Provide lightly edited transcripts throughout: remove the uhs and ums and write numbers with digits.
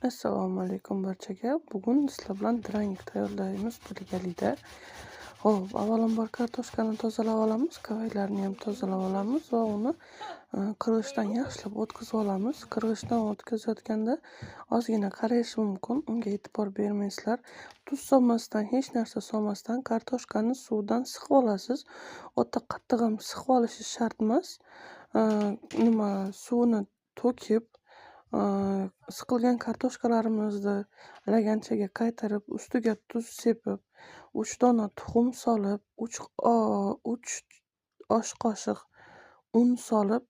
Assalomu alaykum barchaga. Bugun sizlar bilan dranik tayyorlaymiz birgalikda. Xo'p, avvalambor kartoshkani tozalab olamiz, kavaylarni ham tozalab olamiz va uni qirg'ichdan yaxshilab o'tkazib olamiz. Qirg'ichdan o'tkazayotganda ozgina qarayishi mumkin, unga e'tibor bermaysizlar. Tuz solmasdan, hech narsa solmasdan kartoshkani suvdan siqib olasiz. O'ta qattiq ham siqib olishi shart emas. Suvni to'kib siqilgan kartoshkalarimizni laganchaga qaytarib, ustiga tuz sepib, 3 dona tuxum solib, 3 osh qoshiq un solib,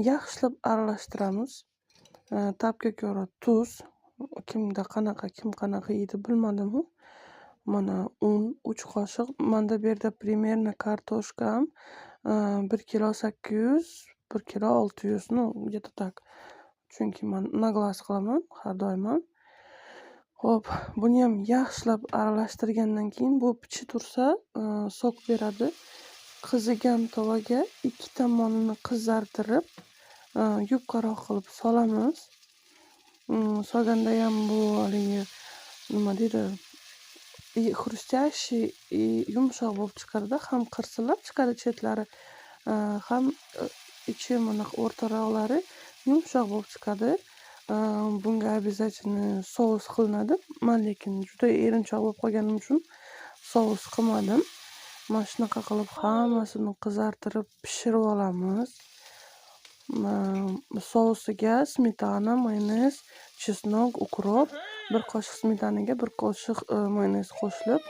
yaxshilab aralashtiramiz. Tabga ko'ra tuz, kim qanaqa yeydi bilmadim. Mana un 3 qoshiq. Menda bu yerda примерно kartoshkam 1 kilo 800, 1 kilo 600, где-то так. Chunki men na glas qilaman har doim. Xo'p, buni ham yaxshilab aralashtirgandan keyin bu pichi tursa, sok beradi. Qizigan tovaga ikki tomonini qizartirib, yupqaroq qilib solamiz. Solganda ham bu haligi nima deydi, xrustящий, yumshoq bo'lib chiqadi. Ham qirsilab chiqadi chetlari, ham ichi mana o'rtaroqlari yumshoq bo'lib chiqadi. Bunga обязательно sous qilinadi. Men lekin juda erinchoq bo'lib qolganim uchun sous qilmadim. Mana shunaqa qilib hammasini qizartirib pishirib olamiz. Sousiga smetana, mayonez, chesnok, ukrop, 1 qoshiq smetanaga 1 qoshiq mayonez qo'shilib,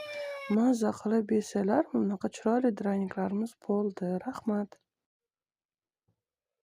maza qilib yesanglar, bunaqa chiroyli draniklarimiz bo'ldi. Rahmat.